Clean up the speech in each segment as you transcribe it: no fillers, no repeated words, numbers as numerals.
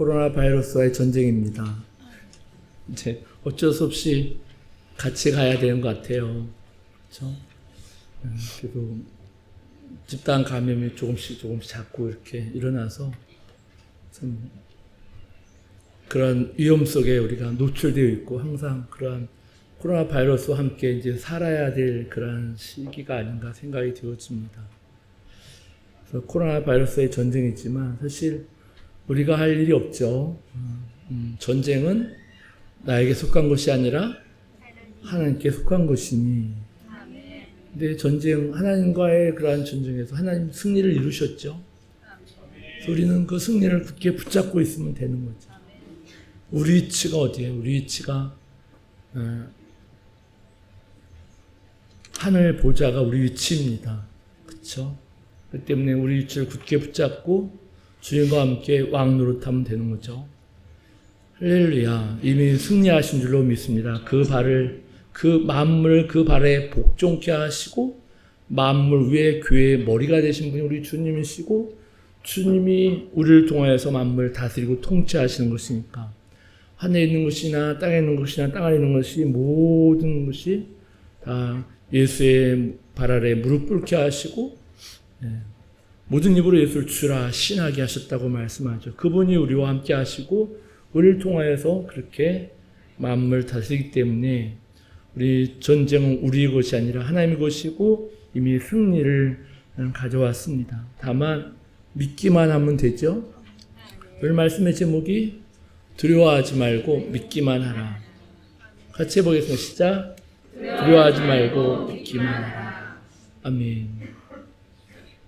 코로나 바이러스와의 전쟁입니다. 이제 어쩔 수 없이 같이 가야 되는 것 같아요. 그렇죠? 그리고 집단 감염이 조금씩 자꾸 이렇게 일어나서 좀 그런 위험 속에 우리가 노출되어 있고 항상 그러한 코로나 바이러스와 함께 이제 살아야 될 그런 시기가 아닌가 생각이 되어집니다. 그래서 코로나 바이러스의 전쟁이지만 사실 우리가 할 일이 없죠. 전쟁은 나에게 속한 것이 아니라 하나님께 속한 것이니. 근데 전쟁, 하나님과의 그러한 전쟁에서 하나님 승리를 이루셨죠. 그래서 우리는 그 승리를 굳게 붙잡고 있으면 되는 거죠. 우리 위치가 어디예요? 우리 위치가 하늘 보좌가 우리 위치입니다. 그렇죠? 그렇기 때문에 우리 위치를 굳게 붙잡고 주님과 함께 왕 노릇하면 되는 거죠. 할렐루야. 이미 승리하신 줄로 믿습니다. 그 만물 그 발에 복종케 하시고 만물 위에 교회의 머리가 되신 분이 우리 주님이시고 주님이 우리를 통하여서 만물을 다스리고 통치하시는 것이니까 하늘에 있는 것이나 땅에 있는 것이나 땅 안에 있는 것이 모든 것이 다 예수의 발 아래 무릎 꿇게 하시고 모든 입으로 예수를 주라 신하게 하셨다고 말씀하죠. 그분이 우리와 함께 하시고 우리를 통하여서 그렇게 만물을 다스리기 때문에 우리 전쟁은 우리의 것이 아니라 하나님의 것이고 이미 승리를 가져왔습니다. 다만 믿기만 하면 되죠. 오늘 말씀의 제목이 두려워하지 말고 믿기만 하라. 같이 해보겠습니다. 시작. 두려워하지 말고 믿기만 하라. 아멘.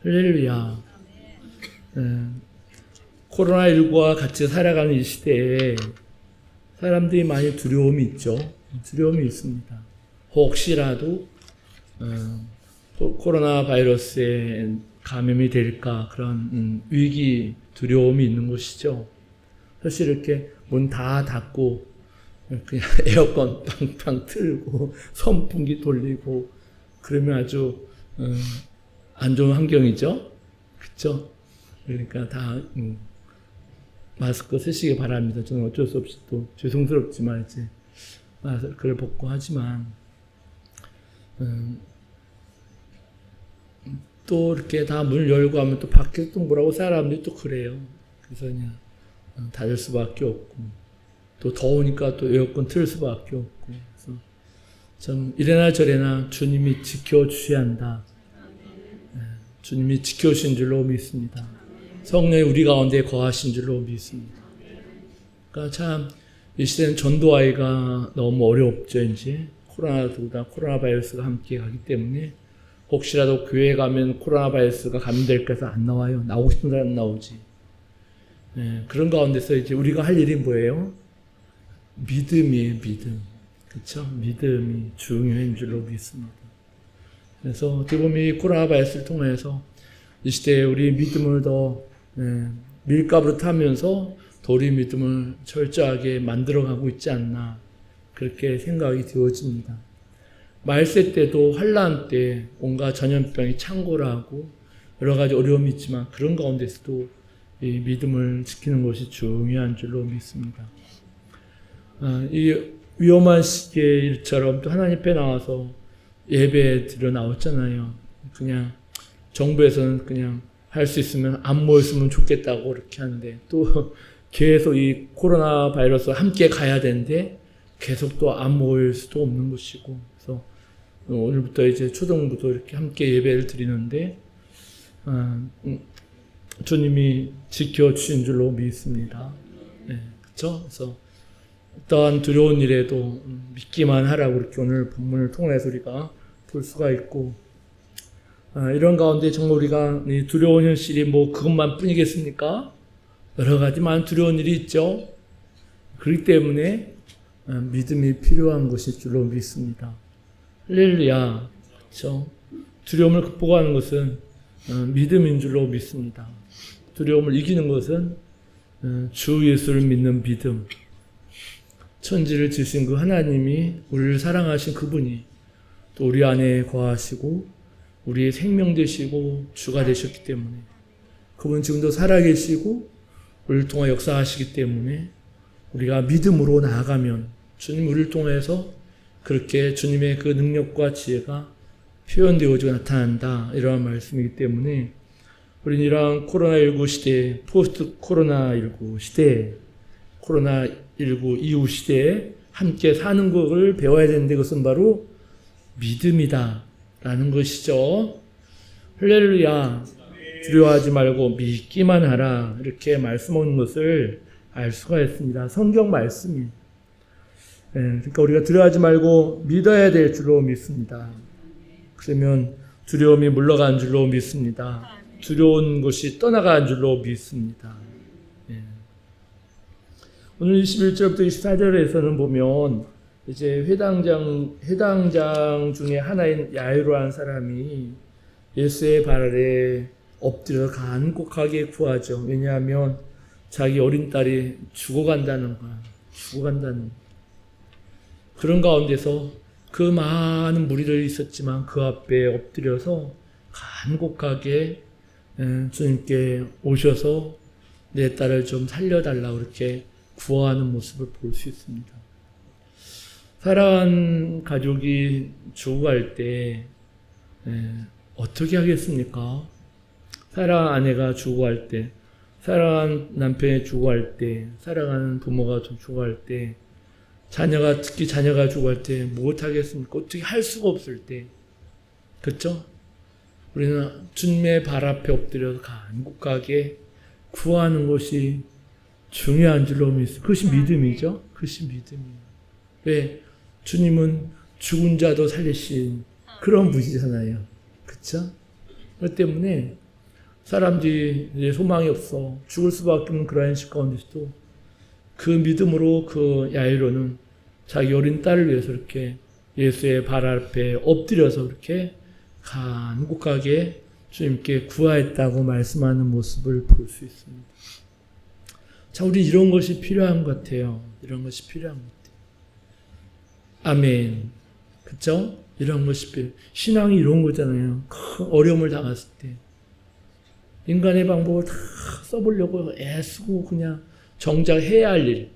할렐루야. 코로나19와 같이 살아가는 이 시대에 사람들이 많이 두려움이 있죠. 두려움이 있습니다. 혹시라도 코로나 바이러스에 감염이 될까 그런 위기, 두려움이 있는 것이죠. 사실 이렇게 문 다 닫고 그냥 에어컨 팡팡 틀고 선풍기 돌리고 그러면 아주 안 좋은 환경이죠. 그렇죠? 그러니까 다 마스크 쓰시기 바랍니다. 저는 어쩔 수 없이 또 죄송스럽지만 이제 마스크를 벗고 하지만 또 이렇게 다 문을 열고 하면 또 밖에서 또 뭐라고 사람들이 또 그래요. 그래서 그냥 닫을 수밖에 없고 또 더우니까 또 에어컨 틀 수밖에 없고 그래서 참 이래나 저래나 주님이 지켜주셔야 한다. 주님이 지켜주신 줄로 믿습니다. 성령이 우리 가운데 거하신 줄로 믿습니다. 그러니까 참 이 시대는 전도하기가 너무 어렵죠. 이제 코로나 바이러스가 함께 가기 때문에 혹시라도 교회에 가면 코로나 바이러스가 감염될까 해서 안 나와요. 나오고 싶은 사람 나오지. 그런 가운데서 이제 우리가 할 일이 뭐예요? 믿음이에요. 믿음. 그렇죠? 믿음이 중요한 줄로 믿습니다. 그래서 어떻게 보면 이 코로나 바이러스를 통해서 이 시대에 우리 믿음을 더 밀가루로 타면서 더 우리 믿음을 철저하게 만들어가고 있지 않나 그렇게 생각이 되어집니다. 말세 때도 환난 때 온갖 전염병이 창궐하고 여러 가지 어려움이 있지만 그런 가운데서도 이 믿음을 지키는 것이 중요한 줄로 믿습니다. 이 위험한 시기에 일처럼 또 하나님 앞에 나와서 예배 드려 나왔잖아요. 그냥 정부에서는 그냥 할 수 있으면 안 모였으면 좋겠다고 그렇게 하는데 또 계속 이 코로나 바이러스와 함께 가야 되는데 계속 또 안 모일 수도 없는 것이고 그래서 오늘부터 이제 초등부터 이렇게 함께 예배를 드리는데 주님이 지켜주신 줄로 믿습니다. 그렇죠? 그래서 어떠한 두려운 일에도 믿기만 하라고 이렇게 오늘 본문을 통해서 우리가 볼 수가 있고 이런 가운데 정말 우리가 이 두려운 현실이 뭐 그것만 뿐이겠습니까? 여러 가지 많은 두려운 일이 있죠. 그렇기 때문에 믿음이 필요한 것일 줄로 믿습니다. 할렐루야. 그렇죠? 두려움을 극복하는 것은 믿음인 줄로 믿습니다. 두려움을 이기는 것은 주 예수를 믿는 믿음. 천지를 지으신 그 하나님이 우리를 사랑하신 그분이 또 우리 안에 거하시고 우리의 생명 되시고 주가 되셨기 때문에 그분 지금도 살아계시고 우리를 통해 역사하시기 때문에 우리가 믿음으로 나아가면 주님 우리를 통해서 그렇게 주님의 그 능력과 지혜가 표현되어지고 나타난다. 이러한 말씀이기 때문에 우리는 이러한 코로나19 시대, 포스트 코로나19 시대, 코로나19 이후 시대에 함께 사는 것을 배워야 되는데 그것은 바로 믿음이다. 라는 것이죠. 할렐루야. 두려워하지 말고 믿기만 하라. 이렇게 말씀하는 것을 알 수가 있습니다. 성경 말씀이. 그러니까 우리가 두려워하지 말고 믿어야 될 줄로 믿습니다. 그러면 두려움이 물러간 줄로 믿습니다. 두려운 것이 떠나간 줄로 믿습니다. 오늘 21절부터 24절에서는 보면 이제 회당장 중에 하나인 야이로라는 사람이 예수의 발 아래 엎드려 간곡하게 구하죠. 왜냐하면 자기 어린 딸이 죽어간다는 거야. 그런 가운데서 그 많은 무리들이 있었지만 그 앞에 엎드려서 간곡하게 주님께 오셔서 내 딸을 좀 살려달라고 이렇게 구하는 모습을 볼 수 있습니다. 사랑하는 가족이 죽어갈 때 어떻게 하겠습니까? 사랑하는 아내가 죽어갈 때, 사랑하는 남편이 죽어갈 때, 사랑하는 부모가 죽어갈 때, 특히 자녀가 죽어갈 때 무엇하겠습니까? 어떻게 할 수가 없을 때, 그렇죠? 우리는 주님의 발 앞에 엎드려서 간곡하게 구하는 것이 중요한 줄로 믿습니다. 그것이 믿음이죠. 그것이 믿음이에요. 왜? 주님은 죽은 자도 살리신 그런 분이잖아요. 그렇죠? 그렇기 때문에 사람들이 이제 소망이 없어 죽을 수밖에 없는 그러한 시 가운데서도 그 믿음으로 그 야이로는 자기 어린 딸을 위해서 이렇게 예수의 발 앞에 엎드려서 그렇게 간곡하게 주님께 구하였다고 말씀하는 모습을 볼 수 있습니다. 자, 우리 이런 것이 필요한 것 같아요. 이런 것이 필요한 것 같아요. 아멘. 그쵸? 이런 것이 필요해요. 신앙이 이런 거잖아요. 큰 어려움을 당했을 때. 인간의 방법을 다 써보려고 애쓰고 그냥 정작 해야 할 일.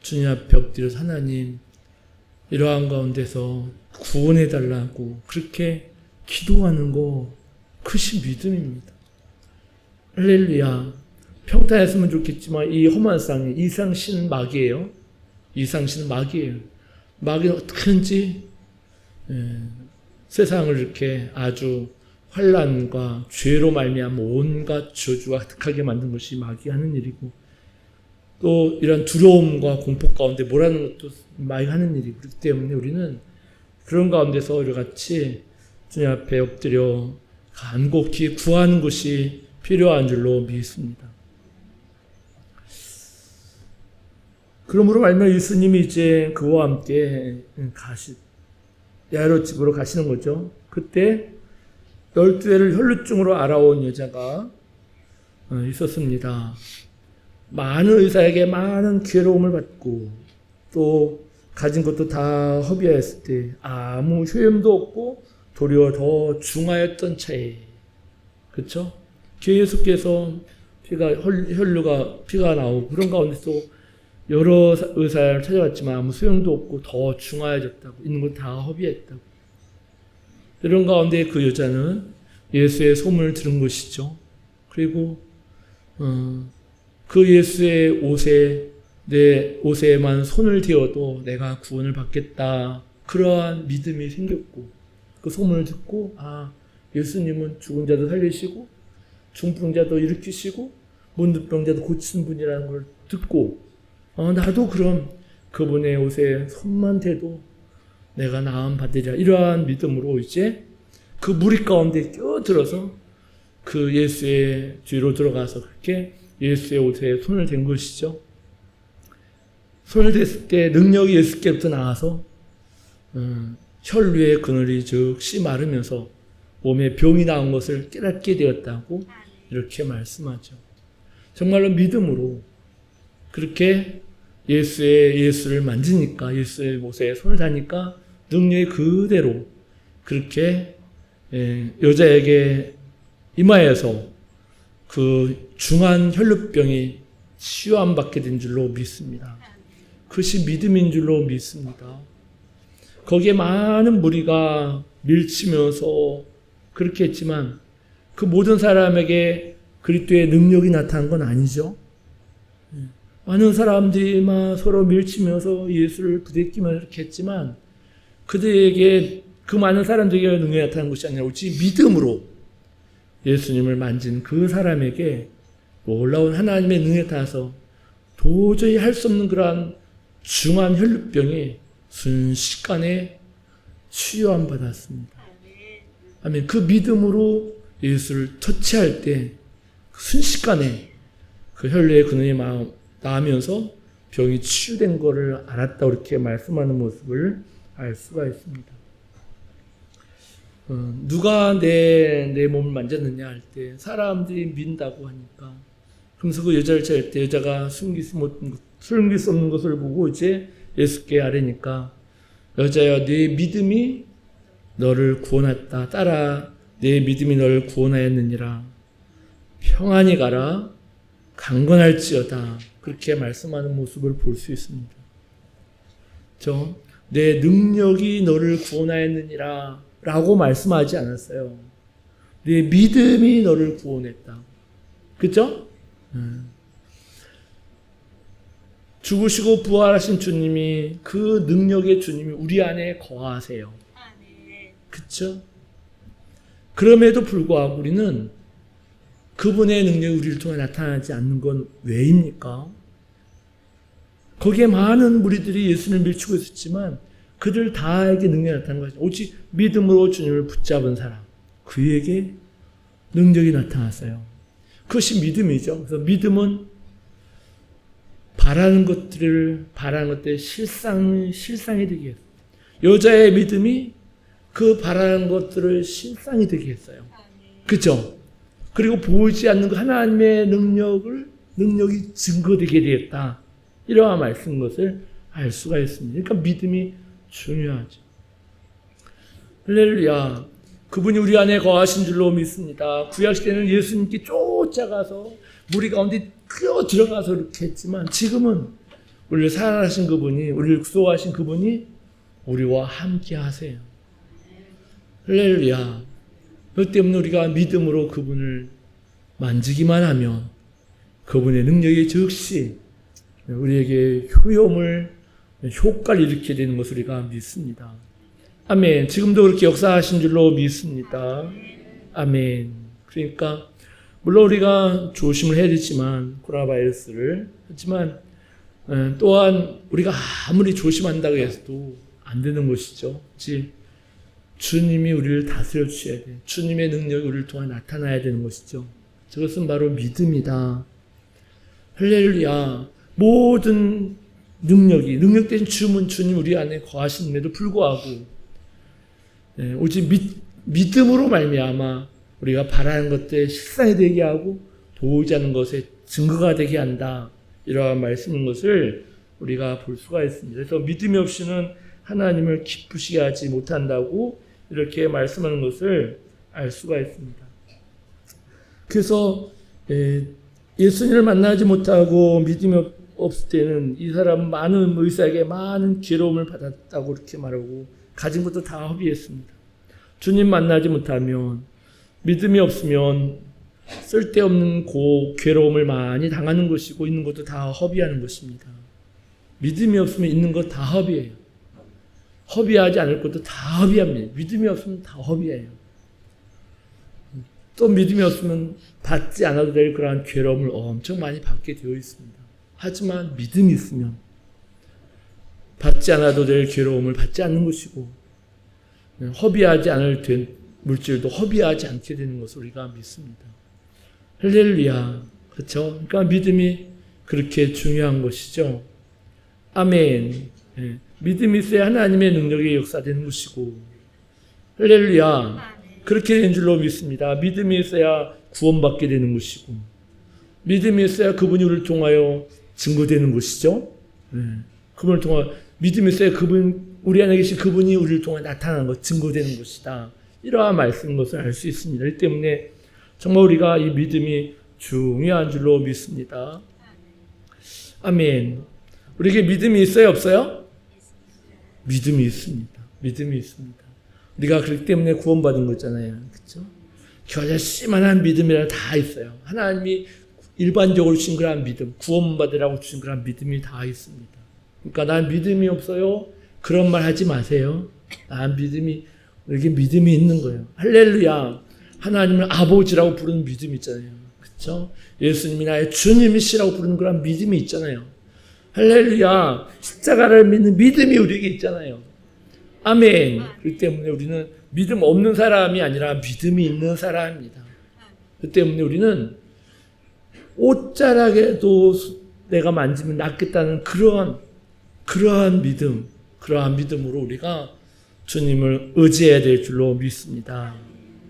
주님 앞에 엎드려서 하나님, 이러한 가운데서 구원해달라고 그렇게 기도하는 거, 그것이 믿음입니다. 할렐루야. 평탄했으면 좋겠지만 이 험한 땅에 이상신은 마귀예요. 이상신은 마귀예요. 마귀는 어떻게든지 세상을 이렇게 아주 환난과 죄로 말미암아 온갖 저주가 가득하게 만든 것이 마귀가 하는 일이고, 또 이런 두려움과 공포 가운데 몰아넣는 것도 마귀가 하는 일이고, 그렇기 때문에 우리는 그런 가운데서 우리 같이 주님 앞에 엎드려 간곡히 구하는 것이 필요한 줄로 믿습니다. 그러므로 말미암아 예수님이 이제 그와 함께 야이로 집으로 가시는 거죠. 그때 12회를 혈루증으로 알아온 여자가 있었습니다. 많은 의사에게 많은 괴로움을 받고 또 가진 것도 다 허비하였을 때 아무 효험도 없고 도리어 더 중하였던 차에, 그렇죠? 예수께서 피가 나오고 그런 가운데서 여러 의사를 찾아봤지만 아무 소용도 없고 더 중하여졌다고, 있는 것 다 허비했다고. 이런 가운데 그 여자는 예수의 소문을 들은 것이죠. 그리고 그 예수의 내 옷에만 손을 대어도 내가 구원을 받겠다. 그러한 믿음이 생겼고, 그 소문을 듣고 예수님은 죽은 자도 살리시고 중풍자도 일으키시고 문둥병자도 고치는 분이라는 걸 듣고 나도 그럼 그분의 옷에 손만 대도 내가 나음 받으리라. 이러한 믿음으로 이제 그 무리 가운데 껴들어서 그 예수의 뒤로 들어가서 그렇게 예수의 옷에 손을 댄 것이죠. 손을 댔을 때 능력이 예수께부터 나와서 혈류의 그늘이 즉시 마르면서 몸에 병이 나온 것을 깨닫게 되었다고 이렇게 말씀하죠. 정말로 믿음으로 그렇게 예수를 만지니까, 예수의 옷에 손을 다니까 능력이 그대로 그렇게 여자에게 임하여서 그 중한 혈루병이 치유함 받게 된 줄로 믿습니다. 그것이 믿음인 줄로 믿습니다. 거기에 많은 무리가 밀치면서 그렇게 했지만 그 모든 사람에게 그리스도의 능력이 나타난 건 아니죠. 많은 사람들이 막 서로 밀치면서 예수를 부대끼면서 이렇게 했지만 그들에게 그 많은 사람들에게 능력이 나타난 것이 아니라 오직 믿음으로 예수님을 만진 그 사람에게 놀라운 하나님의 능력이 나타나서 도저히 할 수 없는 그러한 중한 혈루병이 순식간에 치유함 받았습니다. 아멘. 그 믿음으로 예수를 터치할 때 순식간에 그 혈루의 근원이 나으면서 병이 치유된 것을 알았다. 이렇게 말씀하는 모습을 알 수가 있습니다. 누가 내 몸을 만졌느냐 할 때 사람들이 민다고 하니까 그러면서 그 여자를 찰 때 여자가 숨길 수 없는 것을 보고 이제 예수께 아뢰니까 여자여 네 믿음이 너를 구원했다. 따라 내 믿음이 너를 구원하였느니라. 평안히 가라. 강건할지어다. 그렇게 말씀하는 모습을 볼 수 있습니다. 내 능력이 너를 구원하였느니라 라고 말씀하지 않았어요. 내 믿음이 너를 구원했다. 그렇죠? 죽으시고 부활하신 주님이 그 능력의 주님이 우리 안에 거하세요. 그렇죠? 그럼에도 불구하고 우리는 그분의 능력이 우리를 통해 나타나지 않는 건 왜입니까? 거기에 많은 무리들이 예수님을 밀치고 있었지만 그들 다에게 능력이 나타난 것이 오직 믿음으로 주님을 붙잡은 사람 그에게 능력이 나타났어요. 그것이 믿음이죠. 그래서 믿음은 바라는 것들을 실상이 되게 했어요. 여자의 믿음이 그 바라는 것들을 실상이 되게 했어요. 그렇죠? 그리고 보이지 않는 그 하나님의 능력이 증거되게 되었다. 이러한 말씀 것을 알 수가 있습니다. 그러니까 믿음이 중요하죠. 할렐루야. 그분이 우리 안에 거하신 줄로 믿습니다. 구약시대는 예수님께 쫓아가서 무리 가운데 끼어 들어가서 이렇게 했지만 지금은 우리를 사랑하신 그분이 우리를 구속하신 그분이 우리와 함께 하세요. 할렐루야. 그렇기 때문에 우리가 믿음으로 그분을 만지기만 하면 그분의 능력이 즉시 우리에게 효과를 일으키게 되는 것을 우리가 믿습니다. 아멘. 지금도 그렇게 역사하신 줄로 믿습니다. 아멘. 그러니까 물론 우리가 조심을 해야 되지만 코로나 바이러스를 하지만 또한 우리가 아무리 조심한다고 해서도 안 되는 것이죠. 주님이 우리를 다스려 주셔야 돼요. 주님의 능력이 우리를 통해 나타나야 되는 것이죠. 저것은 바로 믿음이다. 할렐루야. 모든 능력된 주님 우리 안에 거하심에도 불구하고 오직 믿음으로 말미암아 우리가 바라는 것들에 실상이 되게 하고 보이지 않는 것에 증거가 되게 한다. 이러한 말씀인 것을 우리가 볼 수가 있습니다. 그래서 믿음이 없이는 하나님을 기쁘시게 하지 못한다고 이렇게 말씀하는 것을 알 수가 있습니다. 그래서 예수님을 만나지 못하고 믿음이 없을 때는 이 사람은 많은 의사에게 많은 괴로움을 받았다고 이렇게 말하고 가진 것도 다 허비했습니다. 주님 만나지 못하면 믿음이 없으면 쓸데없는 괴로움을 많이 당하는 것이고 있는 것도 다 허비하는 것입니다. 믿음이 없으면 있는 것 다 허비예요. 허비하지 않을 것도 다 허비합니다. 믿음이 없으면 다 허비해요. 또 믿음이 없으면 받지 않아도 될 그러한 괴로움을 엄청 많이 받게 되어 있습니다. 하지만 믿음이 있으면 받지 않아도 될 괴로움을 받지 않는 것이고 허비하지 않을 물질도 허비하지 않게 되는 것을 우리가 믿습니다. 할렐루야. 그렇죠? 그러니까 믿음이 그렇게 중요한 것이죠. 아멘. 믿음이 있어야 하나님의 능력이 역사되는 것이고 할렐루야. 그렇게 된 줄로 믿습니다. 믿음이 있어야 구원받게 되는 것이고 믿음이 있어야 그분이 우리를 통하여 증거되는 것이죠. 그분을 통하여 믿음이 있어야 우리 안에 계신 그분이 우리를 통해 나타나는 것, 증거되는 것이다. 이러한 말씀인 것을 알 수 있습니다. 이 때문에 정말 우리가 이 믿음이 중요한 줄로 믿습니다. 아멘. 우리에게 믿음이 있어요, 없어요? 믿음이 있습니다. 믿음이 있습니다. 우리가 그렇기 때문에 구원받은 거잖아요. 그렇죠? 겨자씨만한 믿음이라 다 있어요. 하나님이 일반적으로 주신 그런 믿음, 구원받으라고 주신 그런 믿음이 다 있습니다. 그러니까 난 믿음이 없어요. 그런 말 하지 마세요. 난 믿음이, 우리에게 믿음이 있는 거예요. 할렐루야. 하나님을 아버지라고 부르는 믿음이 있잖아요. 그렇죠? 예수님이 나의 주님이시라고 부르는 그런 믿음이 있잖아요. 할렐루야. 십자가를 믿는 믿음이 우리에게 있잖아요. 아멘. 그렇기 때문에 우리는 믿음 없는 사람이 아니라 믿음이 있는 사람입니다. 그렇기 때문에 우리는 옷자락에도 내가 만지면 낫겠다는 그러한 믿음, 그러한 믿음으로 우리가 주님을 의지해야 될 줄로 믿습니다.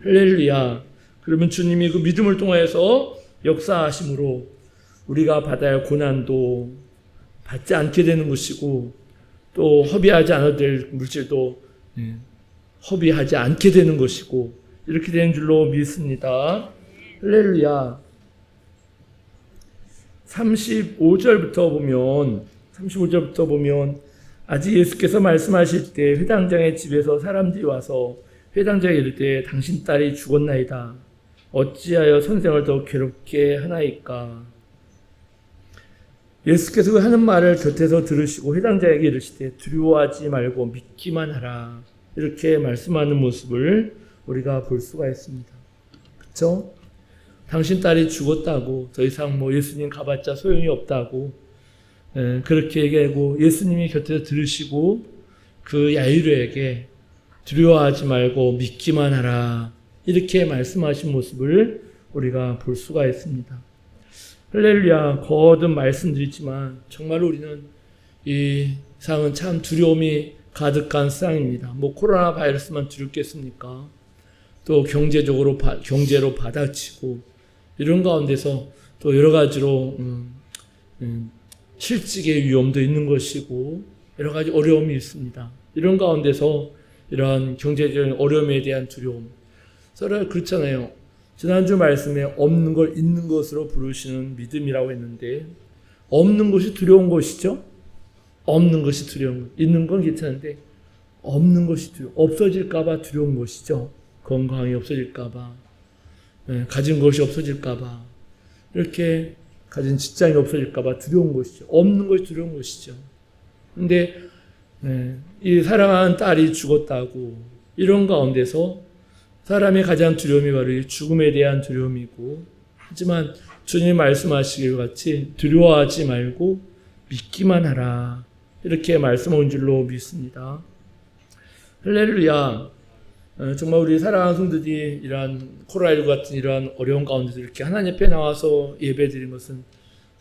할렐루야. 그러면 주님이 그 믿음을 통해서 역사하심으로 우리가 받아야 할 고난도 받지 않게 되는 것이고, 또 허비하지 않아도 될 물질도 허비하지 않게 되는 것이고, 이렇게 되는 줄로 믿습니다. 할렐루야. 35절부터 보면 아직 예수께서 말씀하실 때 회당장의 집에서 사람들이 와서 회당장에 이를 때 당신 딸이 죽었나이다. 어찌하여 선생을 더 괴롭게 하나이까. 예수께서 하는 말을 곁에서 들으시고 회당장에게 이르시되 두려워하지 말고 믿기만 하라. 이렇게 말씀하는 모습을 우리가 볼 수가 있습니다. 그렇죠? 당신 딸이 죽었다고, 더 이상 예수님 가봤자 소용이 없다고, 그렇게 얘기하고 예수님이 곁에서 들으시고 그 야이로에게 두려워하지 말고 믿기만 하라. 이렇게 말씀하신 모습을 우리가 볼 수가 있습니다. 할렐루야. 거듭 말씀드리지만 정말 우리는 이 세상은 참 두려움이 가득한 세상입니다. 코로나 바이러스만 두렵겠습니까? 또 경제로 받아치고 이런 가운데서 또 여러 가지로 실직의 위험도 있는 것이고 여러 가지 어려움이 있습니다. 이런 가운데서 이러한 경제적인 어려움에 대한 두려움, 서로 그렇잖아요. 지난주 말씀에 없는 걸 있는 것으로 부르시는 믿음이라고 했는데, 없는 것이 두려운 것이죠. 없는 것이 두려운 것. 있는 건 괜찮은데 없는 것이 없어질까 봐 두려운 것이죠. 건강이 없어질까 봐, 가진 것이 없어질까 봐, 이렇게 가진 직장이 없어질까 봐 두려운 것이죠. 없는 것이 두려운 것이죠. 근데 이 사랑하는 딸이 죽었다고, 이런 가운데서 사람이 가장 두려움이 바로 이 죽음에 대한 두려움이고, 하지만 주님 말씀하시길 같이 두려워하지 말고 믿기만 하라. 이렇게 말씀한 줄로 믿습니다. 할렐루야. 정말 우리 사랑하는 성도들이 이러한 코로나19 같은 이러한 어려운 가운데서 이렇게 하나님 앞에 나와서 예배드린 것은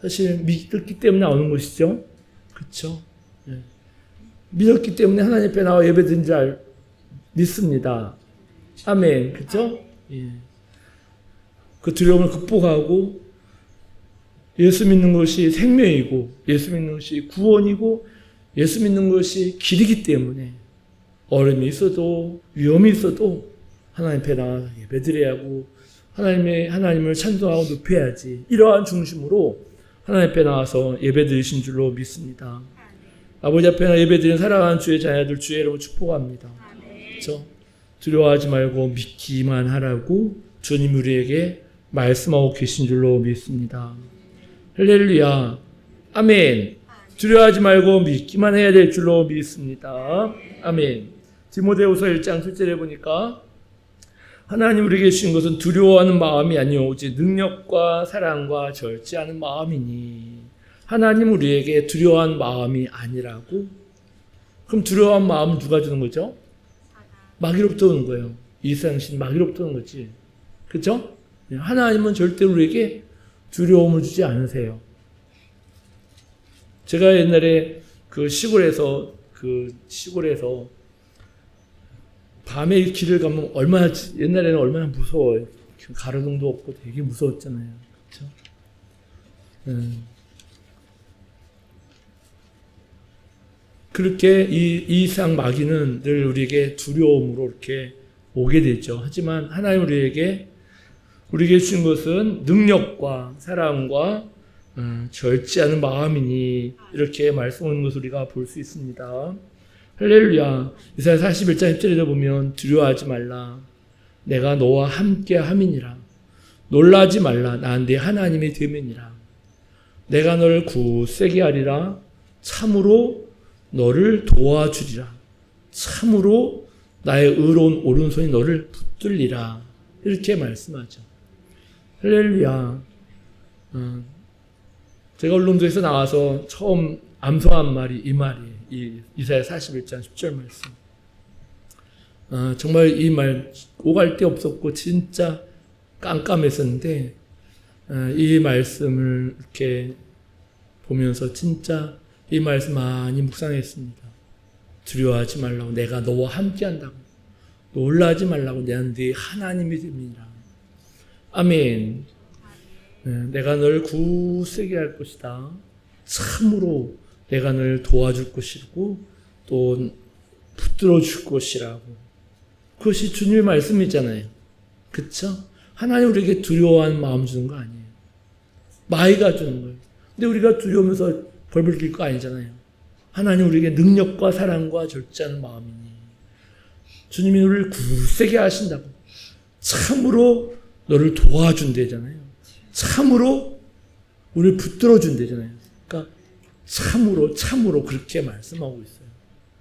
사실 믿었기 때문에 나오는 것이죠. 그렇죠? 믿었기 때문에 하나님 앞에 나와 예배드린 줄 믿습니다. 아멘. 그렇죠? 예. 그 두려움을 극복하고 예수 믿는 것이 생명이고 예수 믿는 것이 구원이고 예수 믿는 것이 길이기 때문에 어려움이 있어도 위험이 있어도 하나님 앞에 나와 예배드려야 하고 하나님을 찬송하고 높여야지. 이러한 중심으로 하나님 앞에 나와서 예배드리신 줄로 믿습니다. 아버지 앞에 나 예배드리는 사랑하는 주의 자녀들 주의 이름으로 축복합니다. 그렇죠? 두려워하지 말고 믿기만 하라고 주님 우리에게 말씀하고 계신 줄로 믿습니다. 할렐루야. 아멘. 두려워하지 말고 믿기만 해야 될 줄로 믿습니다. 아멘. 디모데후서 1장 7절에 보니까 하나님 우리에게 주신 것은 두려워하는 마음이 아니요 오직 능력과 사랑과 절제하는 마음이니. 하나님 우리에게 두려워한 마음이 아니라고? 그럼 두려워한 마음은 누가 주는 거죠? 마귀로부터 오는 거예요. 이 세상신 마귀로부터 오는 거지. 그렇죠? 하나님은 절대 우리에게 두려움을 주지 않으세요. 제가 옛날에 시골에서 밤에 길을 가면 옛날에는 얼마나 무서워요. 가로등도 없고 되게 무서웠잖아요. 그렇죠? 그렇게 이 세상 마귀는 늘 우리에게 두려움으로 이렇게 오게 되죠. 하지만 하나님 우리에게 주신 것은 능력과 사랑과 절제하는 마음이니 이렇게 말씀하는 것을 우리가 볼 수 있습니다. 할렐루야. 이사야 41장 1절에 보면 두려워하지 말라. 내가 너와 함께 함이니라. 놀라지 말라. 난 네 하나님이 됨이니라. 내가 너를 굳세게 하리라. 참으로 너를 도와주리라. 참으로 나의 의로운 오른손이 너를 붙들리라. 이렇게 말씀하죠. 할렐루야. 제가 언론도에서 나와서 처음 암송한 말이 이 말이에요. 이 이사야 41장 10절 말씀. 정말 이 말 오갈 데 없었고 진짜 깜깜했었는데 이 말씀을 이렇게 보면서 진짜 이 말씀 많이 묵상했습니다. 두려워하지 말라고. 내가 너와 함께 한다고. 놀라지 말라고. 내가 네 하나님이 됩니다. 아멘. 내가 널 굳세게 할 것이다. 참으로 내가 널 도와줄 것이고 또 붙들어 줄 것이라고. 그것이 주님의 말씀이잖아요. 그쵸? 하나님 우리에게 두려워하는 마음 주는 거 아니에요. 마이가 주는 거예요. 근데 우리가 두려우면서 벌벌 뛸 거 아니잖아요. 하나님 우리에게 능력과 사랑과 절제하는 마음이니 주님이 우리를 굳세게 하신다고. 참으로 너를 도와준대잖아요. 참으로 우리를 붙들어준대잖아요. 그러니까 참으로 그렇게 말씀하고 있어요.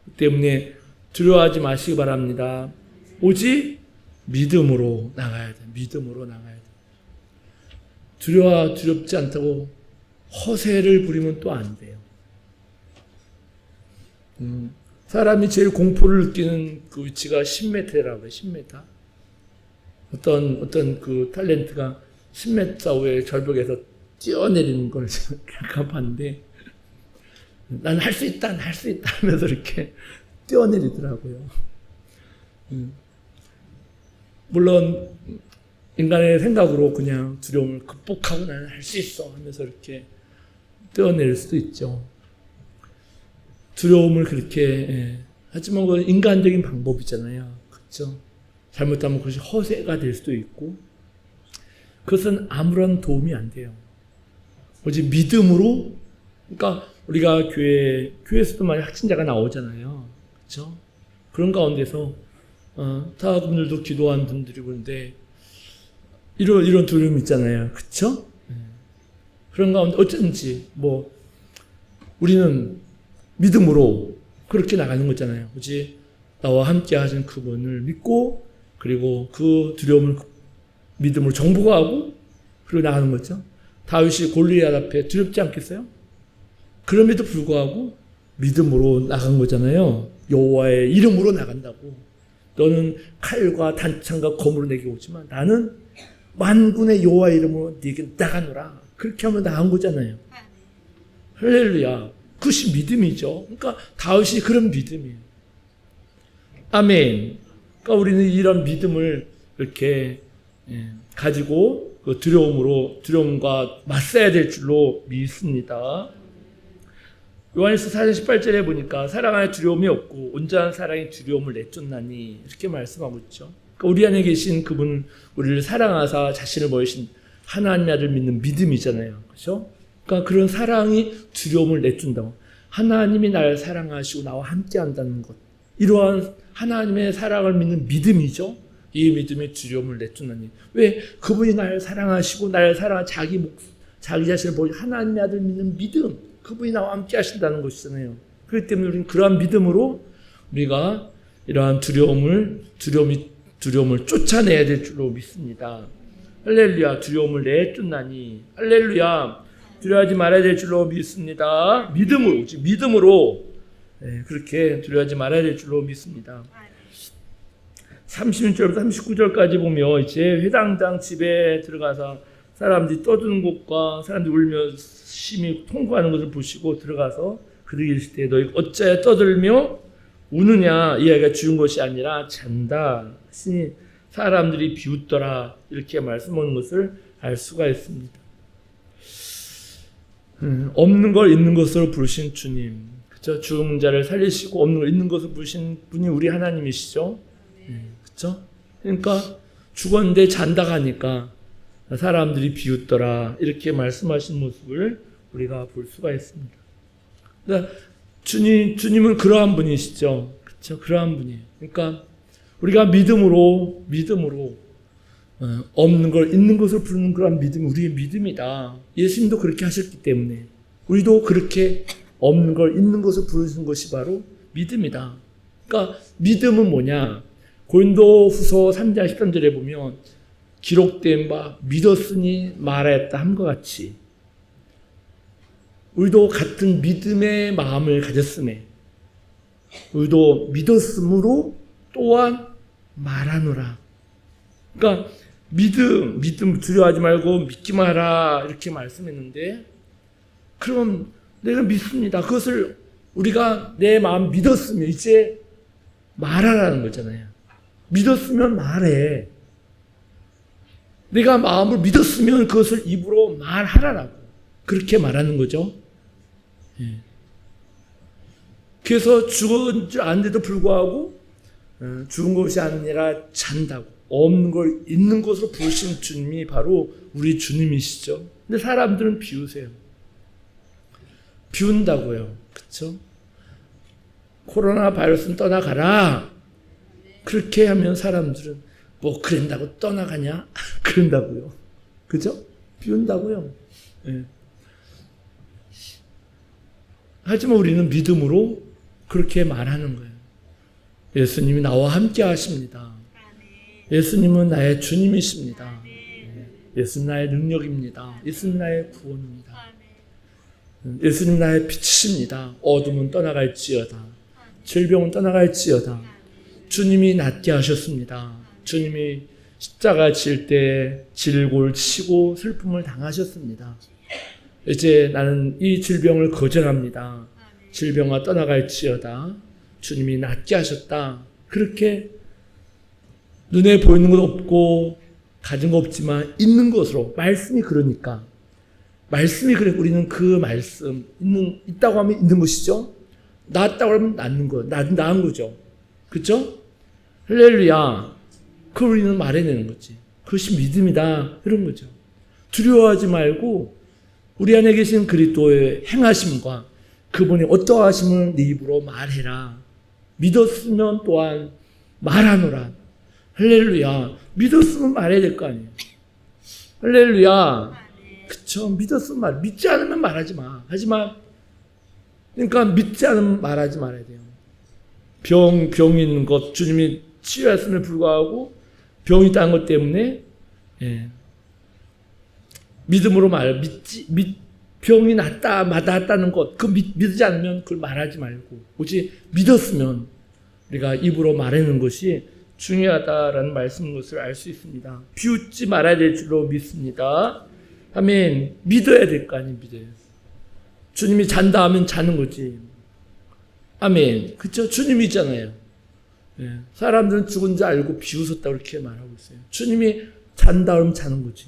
그 때문에 두려워하지 마시기 바랍니다. 오직 믿음으로 나가야 돼. 믿음으로 나가야 돼. 두렵지 않다고 허세를 부리면 또 안 돼요. 사람이 제일 공포를 느끼는 그 위치가 10m라고 해요. 10m. 어떤 그 탤런트가 10m 위에 절벽에서 뛰어내리는 걸 제가 봤는데 난 할 수 있다 하면서 이렇게 뛰어내리더라고요. 물론 인간의 생각으로 그냥 두려움을 극복하고 나는 할 수 있어 하면서 이렇게 뛰어내릴 수도 있죠. 두려움을 그렇게 하지만 그 인간적인 방법이잖아요. 그렇죠? 잘못하면 그것이 허세가 될 수도 있고 그것은 아무런 도움이 안 돼요. 오직 믿음으로. 그러니까 우리가 교회에서도 많이 확신자가 나오잖아요. 그렇죠? 그런 가운데서 타분들도 기도한 분들이 그런데 이런 두려움이 있잖아요. 그렇죠? 그런 가운데 어쩐지 우리는 믿음으로 그렇게 나가는 거잖아요. 오직 나와 함께 하신 그분을 믿고 그리고 그 두려움을 믿음으로 정복하고 그리고 나가는 거죠. 다윗이 골리앗 앞에 두렵지 않겠어요? 그럼에도 불구하고 믿음으로 나간 거잖아요. 여호와의 이름으로 나간다고. 너는 칼과 단창과 검으로 내게 오지만 나는 만군의 여호와의 이름으로 네게 나가노라. 그렇게 하면 나간 거잖아요. 할렐루야. 그것이 믿음이죠. 그러니까 다윗이 그런 믿음이에요. 아멘. 그러니까 우리는 이런 믿음을 이렇게 가지고 그 두려움과 맞서야 될 줄로 믿습니다. 요한일서 4장 18절에 보니까 사랑 안에 두려움이 없고 온전한 사랑이 두려움을 내쫓나니 이렇게 말씀하고 있죠. 그러니까 우리 안에 계신 그분 우리를 사랑하사 자신을 보이신 하나님의 아들 믿는 믿음이잖아요. 그렇죠? 그러니까 그런 사랑이 두려움을 내준다고. 하나님이 나를 사랑하시고 나와 함께 한다는 것. 이러한 하나님의 사랑을 믿는 믿음이죠. 이 믿음이 두려움을 내쫓나니. 왜? 그분이 나를 사랑하시고 나를 사랑한 자기 자신을 보이신 하나님의 아들 믿는 믿음. 그분이 나와 함께 하신다는 것이잖아요. 그렇기 때문에 우리는 그러한 믿음으로 우리가 이러한 두려움을 쫓아내야 될 줄로 믿습니다. 할렐루야. 두려움을 내쫓나니. 할렐루야. 두려워하지 말아야 될 줄로 믿습니다. 믿음으로 그렇게 두려워하지 말아야 될 줄로 믿습니다. 36절부터 39절까지 보면 이제 회당장 집에 들어가서 사람들이 떠드는 곳과 사람들이 울며 심히 통곡하는 것을 보시고 들어가서 그들이 이르실 때 너희 어찌하여 떠들며 우느냐. 이 아이가 죽은 것이 아니라 잔다 하시니 사람들이 비웃더라. 이렇게 말씀하는 것을 알 수가 있습니다. 없는 걸 있는 것으로 부르신 주님, 그렇죠? 죽은 자를 살리시고 없는 걸 있는 것으로 부르신 분이 우리 하나님이시죠. 그렇죠? 그러니까 죽었는데 잔다 하니까 사람들이 비웃더라 이렇게 말씀하신 모습을 우리가 볼 수가 있습니다. 그러니까 주님은 그러한 분이시죠. 그렇죠? 그러한 분이에요. 그러니까 우리가 믿음으로 없는 걸 있는 것을 부르는 그런 믿음이 우리의 믿음이다. 예수님도 그렇게 하셨기 때문에 우리도 그렇게 없는 걸 있는 것을 부르시는 것이 바로 믿음이다. 그러니까 믿음은 뭐냐? 고린도후서 3장 13절에 보면 기록된 바 믿었으니 말하였다 함과 같이 우리도 같은 믿음의 마음을 가졌음에 우리도 믿었으므로 또한 말하노라. 그러니까 믿음 두려워하지 말고 믿기만 하라 이렇게 말씀했는데 그럼 내가 믿습니다. 그것을 우리가 내 마음 믿었으면 이제 말하라는 거잖아요. 믿었으면 말해. 내가 마음을 믿었으면 그것을 입으로 말하라라고 그렇게 말하는 거죠. 그래서 죽은 줄 아는데도 불구하고 죽은 것이 아니라 잔다고 없는 걸 있는 것으로 부르신 주님이 바로 우리 주님이시죠. 근데 사람들은 비우세요. 비운다고요. 그렇죠? 코로나 바이러스는 떠나가라. 그렇게 하면 사람들은 뭐 그런다고 떠나가냐? 그런다고요. 그죠? 비운다고요. 네. 하지만 우리는 믿음으로 그렇게 말하는 거예요. 예수님이 나와 함께 하십니다. 예수님은 나의 주님이십니다. 예수님 나의 능력입니다. 예수님 나의 구원입니다. 예수님 나의 빛이십니다. 어둠은 떠나갈지어다. 질병은 떠나갈지어다. 주님이 낫게 하셨습니다. 주님이 십자가 질 때 질골 치고 슬픔을 당하셨습니다. 이제 나는 이 질병을 거절합니다. 질병아 떠나갈지어다. 주님이 낫게 하셨다. 그렇게 눈에 보이는 것 없고 가진 거 없지만 있는 것으로 말씀이 그러니까 말씀이 그래 우리는 그 말씀 있다고 하면 있는 것이죠. 낫다고 하면 낫는 거 나은 거죠. 그렇죠? 할렐루야. 그걸 우리는 말해내는 거지. 그것이 믿음이다. 이런 거죠. 두려워하지 말고 우리 안에 계신 그리스도의 행하심과 그분이 어떠하심을 네 입으로 말해라. 믿었으면 또한 말하노라. 할렐루야. 믿었으면 말해야 될 거 아니에요. 할렐루야. 그쵸. 믿었으면 말. 믿지 않으면 말하지 마. 하지만 그러니까 믿지 않으면 말하지 말아야 돼요. 병이 있는 것 주님이 치유했음에 불구하고 병이 있다는 것 때문에 믿음으로 병이 낫다는 것, 믿지 않으면 그걸 말하지 말고, 오직 믿었으면 우리가 입으로 말하는 것이 중요하다라는 말씀인 것을 알 수 있습니다. 비웃지 말아야 될 줄로 믿습니다. 아멘. 믿어야 될 거 아니에요, 믿어요. 주님이 잔다 하면 자는 거지. 아멘. 그쵸? 주님이잖아요. 사람들은 죽은 줄 알고 비웃었다고 이렇게 말하고 있어요. 주님이 잔다 하면 자는 거지.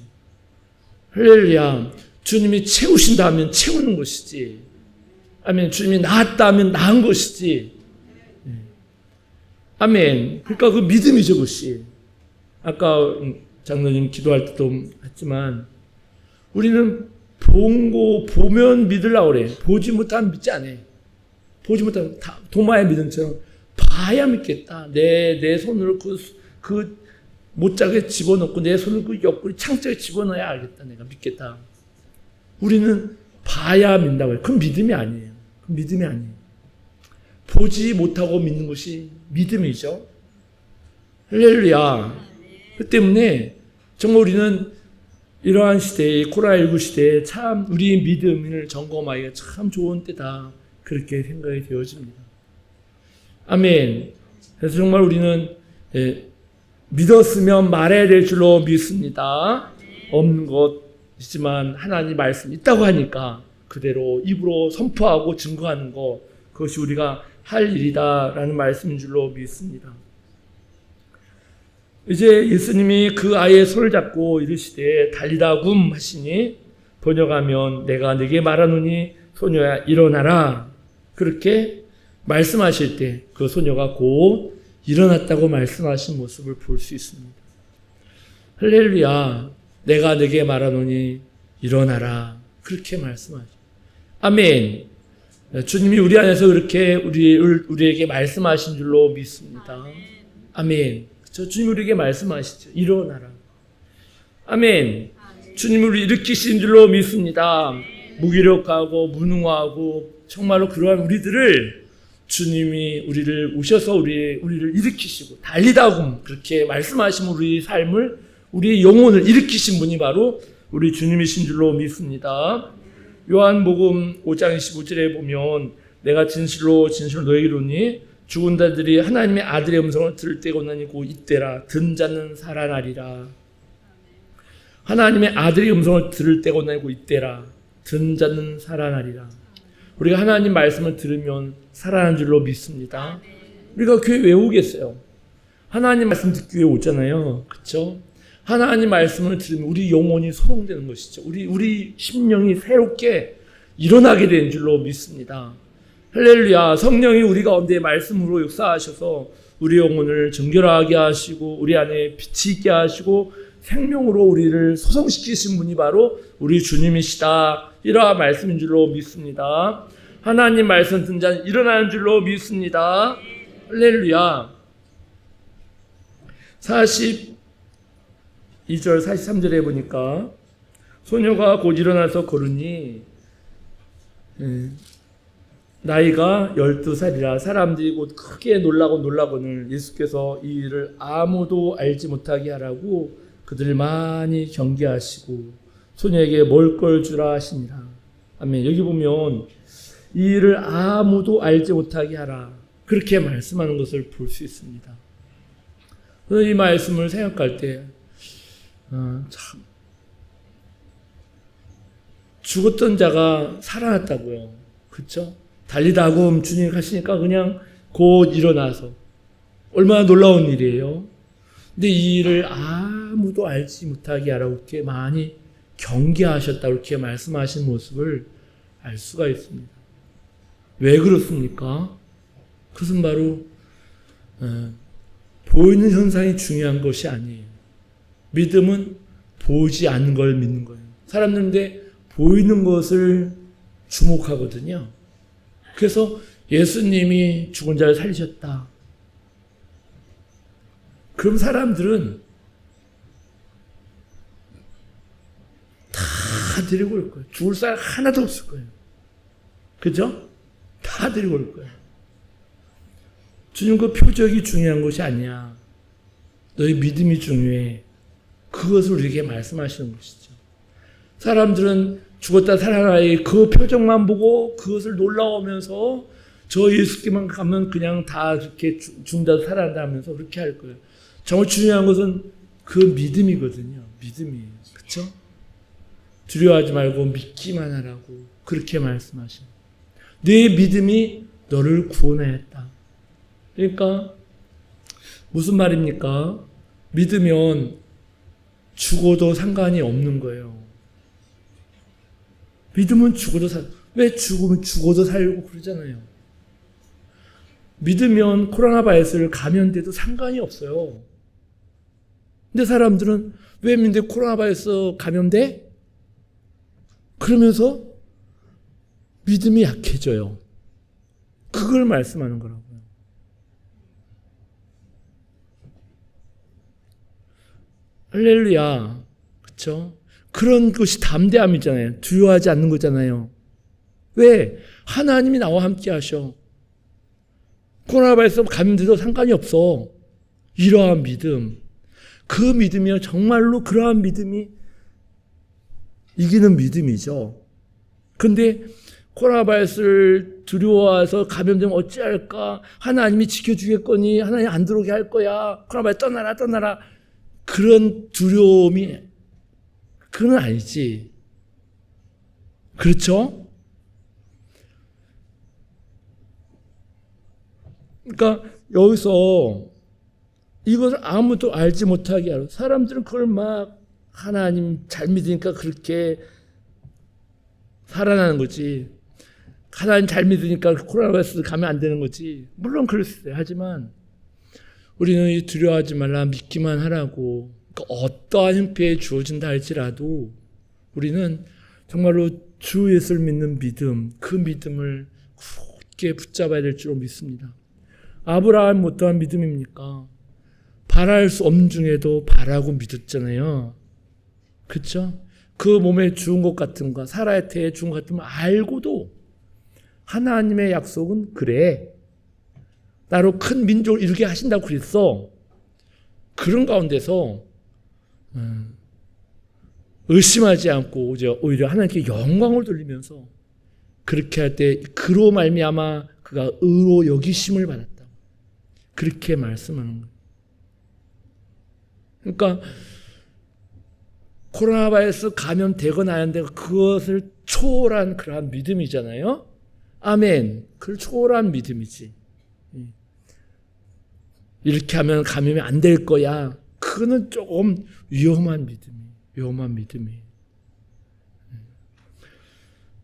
할렐루야. 주님이 채우신다 하면 채우는 것이지. 아멘. 주님이 낳았다 하면 낳은 것이지. 아멘. 그러니까 그 믿음이죠, 그것이. 아까 장로님 기도할 때도 했지만 우리는 보면 믿으려고 그래. 보지 못하면 믿지 않아. 보지 못하면 도마의 믿음처럼 봐야 믿겠다. 내 손으로 그 못짝에 집어넣고 내 손을 그 옆구리 창자에 집어넣어야 알겠다. 내가 믿겠다. 우리는 봐야 믿는다고 해요. 그건 믿음이 아니에요. 그건 믿음이 아니에요. 보지 못하고 믿는 것이 믿음이죠. 할렐루야. 그 때문에 정말 우리는 이러한 시대에 코로나19 시대에 참 우리의 믿음을 점검하기가 참 좋은 때다. 그렇게 생각이 되어집니다. 아멘. 그래서 정말 우리는 믿었으면 말해야 될 줄로 믿습니다. 없는 것이지만 하나님 말씀이 있다고 하니까 그대로 입으로 선포하고 증거하는 것, 그것이 우리가 할 일이다라는 말씀인 줄로 믿습니다. 이제 예수님이 그 아이의 손을 잡고 이르시되 달리다 굼 하시니 번역하면 내가 네게 말하노니 소녀야 일어나라. 그렇게 말씀하실 때 그 소녀가 곧 일어났다고 말씀하신 모습을 볼 수 있습니다. 할렐루야. 내가 네게 말하노니 일어나라. 그렇게 말씀하죠. 아멘. 주님이 우리 안에서 그렇게 우리에게 말씀하신 줄로 믿습니다. 아멘. 주님이 우리에게 말씀하시죠. 일어나라. 아멘. 주님이 우리 일으키신 줄로 믿습니다. 무기력하고 무능하고 정말로 그러한 우리들을 주님이 우리를 오셔서 우리를 일으키시고 달리다고 그렇게 말씀하신 우리 삶을, 우리 영혼을 일으키신 분이 바로 우리 주님이신 줄로 믿습니다. 요한복음 5장 15절에 보면 내가 진실로 너에게 이르노니 죽은 자들이 하나님의 아들의 음성을 들을 때가 오나니고 이때라. 든 자는 살아나리라. 하나님의 아들의 음성을 들을 때가 오나니고 이때라. 든 자는 살아나리라. 우리가 하나님 말씀을 들으면 살아나는 줄로 믿습니다. 우리가 교회 왜 오겠어요? 하나님 말씀 듣기 위해 오잖아요. 그렇죠? 하나님 말씀을 들으면 우리 영혼이 소동되는 것이죠. 우리 심령이 새롭게 일어나게 되는 줄로 믿습니다. 할렐루야. 성령이 우리 가운데 말씀으로 역사하셔서 우리 영혼을 정결하게 하시고 우리 안에 빛이 있게 하시고 생명으로 우리를 소성시키신 분이 바로 우리 주님이시다. 이러한 말씀인 줄로 믿습니다. 하나님 말씀 듣는 자는 일어나는 줄로 믿습니다. 할렐루야. 42절 43절에 보니까 소녀가 곧 일어나서 걸으니 나이가 12살이라 사람들이 곧 크게 놀라고는 예수께서 이 일을 아무도 알지 못하게 하라고 그들을 많이 경계하시고 소녀에게 먹을 걸 주라 하시니라. 아멘. 여기 보면 이 일을 아무도 알지 못하게 하라. 그렇게 말씀하는 것을 볼 수 있습니다. 이 말씀을 생각할 때 참 죽었던 자가 살아났다고요. 그렇죠? 달리다고 주님이 가시니까 그냥 곧 일어나서 얼마나 놀라운 일이에요. 근데 이 일을 아무도 알지 못하게 하라고 이렇게 많이 경계하셨다고 이렇게 말씀하신 모습을 알 수가 있습니다. 왜 그렇습니까? 그것은 바로 보이는 현상이 중요한 것이 아니에요. 믿음은 보이지 않는 걸 믿는 거예요. 사람들인데 보이는 것을 주목하거든요. 그래서 예수님이 죽은 자를 살리셨다. 그럼 사람들은 다 데리고 올 거예요. 죽을 사람 하나도 없을 거예요. 그죠? 다 데리고 올 거예요. 주님 그 표적이 중요한 것이 아니야. 너의 믿음이 중요해. 그것을 우리에게 말씀하시는 것이죠. 사람들은 죽었다 살아나의 그 표정만 보고 그것을 놀라우면서 저 예수께만 가면 그냥 다 이렇게 죽는다 살아난다 하면서 그렇게 할 거예요. 정말 중요한 것은 그 믿음이거든요. 믿음이에요. 그렇죠? 두려워하지 말고 믿기만 하라고 그렇게 말씀하셔요. 내 믿음이 너를 구원하였다. 그러니까 무슨 말입니까? 믿으면 죽어도 상관이 없는 거예요. 믿으면 왜 죽어도 살고 그러잖아요. 믿으면 코로나 바이러스를 감염돼도 상관이 없어요. 근데 사람들은 왜 믿는데 코로나 바이러스 감염돼? 그러면서 믿음이 약해져요. 그걸 말씀하는 거라고요. 할렐루야. 그렇죠? 그런 것이 담대함이잖아요. 두려워하지 않는 거잖아요. 왜? 하나님이 나와 함께 하셔. 코로나 바이러스 감염돼도 상관이 없어. 이러한 믿음. 그 믿음이요. 정말로 그러한 믿음이 이기는 믿음이죠. 근데 코로나 바이러스를 두려워해서 감염되면 어찌할까? 하나님이 지켜주겠거니? 하나님 안 들어오게 할 거야. 코로나 바이러스 떠나라. 그런 두려움이 그건 아니지. 그렇죠? 그러니까 여기서 이것을 아무도 알지 못하게 하고 사람들은 그걸 막 하나님 잘 믿으니까 그렇게 살아나는 거지. 하나님 잘 믿으니까 코로나 바이러스 가면 안 되는 거지. 물론 그럴 수 있어요. 하지만 우리는 두려워하지 말라 믿기만 하라고. 그러니까 그 어떠한 형편에 주어진다 할지라도 우리는 정말로 주 예수를 믿는 믿음, 그 믿음을 굳게 붙잡아야 될 줄 믿습니다. 아브라함 어떠한 믿음입니까? 바랄 수 없는 중에도 바라고 믿었잖아요. 그렇죠? 그 몸에 죽은 것 같은 거, 사라의 태에 죽은 것 같은 거 알고도 하나님의 약속은 그래. 나로 큰 민족을 이루게 하신다고 그랬어. 그런 가운데서 의심하지 않고 오히려 하나님께 영광을 돌리면서 그렇게 할 때 그로 말미암아 그가 의로 여기심을 받았다. 그렇게 말씀하는 거예요. 그러니까 코로나 바이러스 감염되거나 하는데 그것을 초월한 그러한 믿음이잖아요. 아멘. 그걸 초월한 믿음이지. 이렇게 하면 감염이 안 될 거야. 그거는 조금 위험한 믿음이.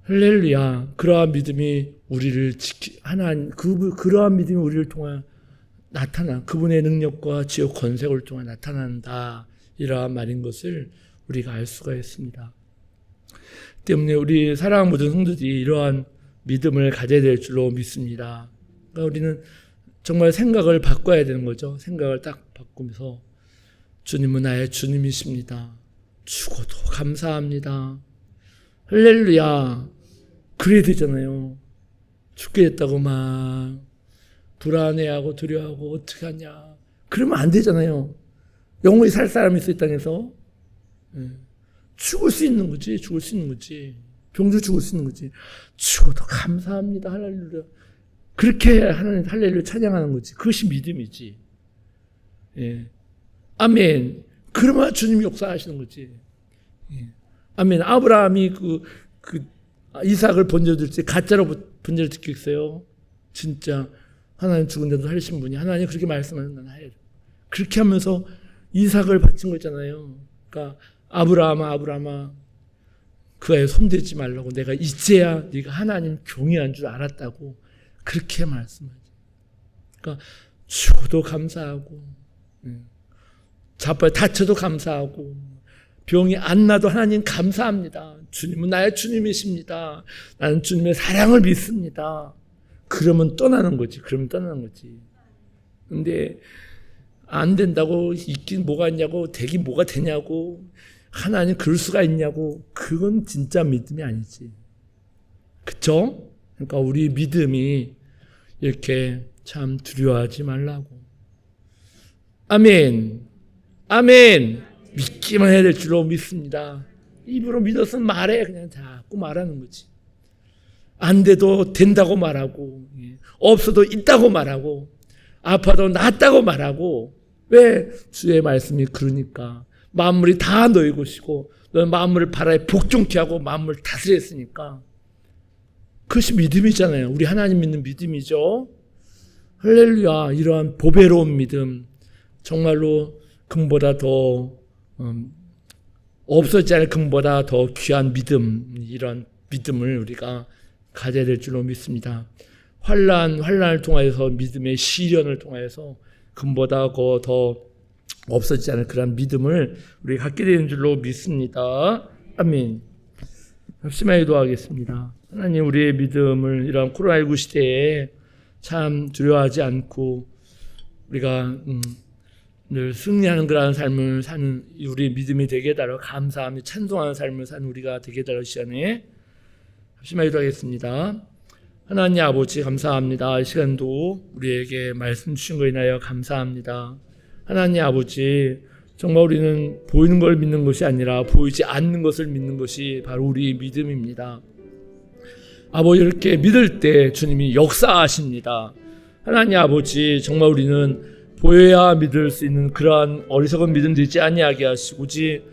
할렐루야. 그러한 믿음이 우리를 그러한 믿음이 우리를 통해 그분의 능력과 지역 권세를 통해 나타난다. 이러한 말인 것을 우리가 알 수가 있습니다. 때문에 우리 사랑하는 모든 성도들이 이러한 믿음을 가져야 될 줄로 믿습니다. 그러니까 우리는 정말 생각을 바꿔야 되는 거죠. 생각을 딱 바꾸면서 주님은 나의 주님이십니다. 죽어도 감사합니다. 할렐루야. 그래야 되잖아요. 죽게 됐다고 막 불안해하고 두려워하고 어떻게 하냐. 그러면 안 되잖아요. 영원히 살 사람이 있어 이 땅에서. 죽을 수 있는 거지. 병도 죽을 수 있는 거지. 죽어도 감사합니다. 할렐루야. 그렇게 하나님 할렐루야 찬양하는 거지. 그것이 믿음이지. 예. 아멘. 그러면 주님이 역사하시는 거지. 예. 아멘. 아브라함이 이삭을 번제를 때 가짜로 번제를 드렸어요. 진짜 하나님 죽은 데도 살리신 분이 하나님 그렇게 말씀하는 난 해요. 그렇게 하면서 이삭을 바친 거잖아요. 그러니까 아브라함아 그 아이 손대지 말라고 내가 이제야 네가 하나님 경외한 줄 알았다고 그렇게 말씀하죠. 그러니까 죽어도 감사하고 자빠져 다쳐도 감사하고 병이 안 나도 하나님 감사합니다. 주님은 나의 주님이십니다. 나는 주님의 사랑을 믿습니다. 그러면 떠나는 거지. 근데 안 된다고 있긴 뭐가 있냐고 되긴 뭐가 되냐고 하나님 그럴 수가 있냐고 그건 진짜 믿음이 아니지. 그쵸? 그러니까 우리 믿음이 이렇게 참 두려워하지 말라고. 아멘. 믿기만 해야 될 줄로 믿습니다. 입으로 믿어서 말해. 그냥 자꾸 말하는 거지. 안 돼도 된다고 말하고 없어도 있다고 말하고 아파도 낫다고 말하고 왜? 주의 말씀이 그러니까 만물이 다 너희 것이고 너는 만물을 바라에 복종케 하고 만물을 다스렸으니까 그것이 믿음이잖아요. 우리 하나님 믿는 믿음이죠. 할렐루야. 이러한 보배로운 믿음 정말로 금보다 더 없어지지 않을 금보다 더 귀한 믿음 이런 믿음을 우리가 가져야 될 줄로 믿습니다. 환난을 통하여서 믿음의 시련을 통하여서 금보다 더 없어지지 않을 그런 믿음을 우리가 갖게 되는 줄로 믿습니다. 아멘. 심하게 기도하겠습니다. 하나님 우리의 믿음을 이런 코로나19 시대에 참 두려워하지 않고 우리가 늘 승리하는 그러한 삶을 사는 우리의 믿음이 되게 해달라 감사하며 찬송하는 삶을 사는 우리가 되게 해달라 시간에 심하게 기도하겠습니다. 하나님 아버지 감사합니다. 이 시간도 우리에게 말씀 주신 것에 인하여 감사합니다. 하나님 아버지 정말 우리는 보이는 걸 믿는 것이 아니라 보이지 않는 것을 믿는 것이 바로 우리의 믿음입니다. 아버지 이렇게 믿을 때 주님이 역사하십니다. 하나님 아버지 정말 우리는 보여야 믿을 수 있는 그러한 어리석은 믿음 되지 아니하게 하시고 오직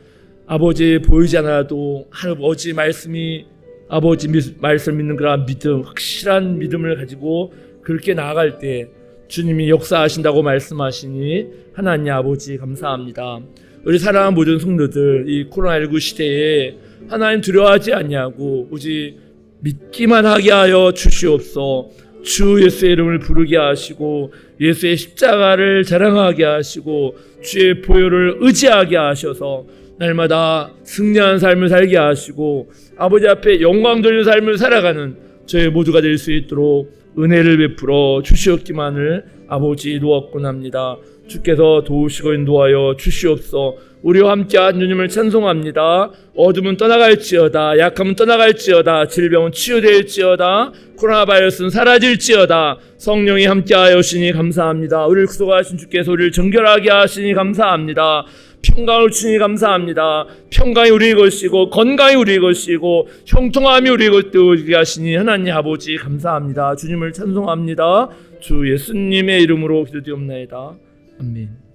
아버지 보이지 않아도 아버지 말씀이 아버지 말씀 믿는 그러한 믿음 확실한 믿음을 가지고 그렇게 나아갈 때 주님이 역사하신다고 말씀하시니 하나님 아버지 감사합니다. 우리 사랑하는 모든 성도들 이 코로나19 시대에 하나님 두려워하지 않냐고 오직 믿기만 하게 하여 주시옵소서. 주 예수의 이름을 부르게 하시고 예수의 십자가를 자랑하게 하시고 주의 보혈을 의지하게 하셔서 날마다 승리하는 삶을 살게 하시고 아버지 앞에 영광 돌리는 삶을 살아가는 저희 모두가 될 수 있도록 은혜를 베풀어 주시옵기만을 아버지 노원합니다. 주께서 도우시고 인도하여 주시옵소서. 우리와 함께한 주님을 찬송합니다. 어둠은 떠나갈지어다, 약함은 떠나갈지어다, 질병은 치유될지어다, 코로나 바이러스는 사라질지어다. 성령이 함께하여 주시니 감사합니다. 우리를 구속하신 주께서 우리를 정결하게 하시니 감사합니다. 평강을 주시니 감사합니다. 평강이 우리의 것이고 건강이 우리의 것이고 형통함이 우리의 것되게 하시니 하나님 아버지 감사합니다. 주님을 찬송합니다. 주 예수님의 이름으로 기도드리옵나이다. 아멘.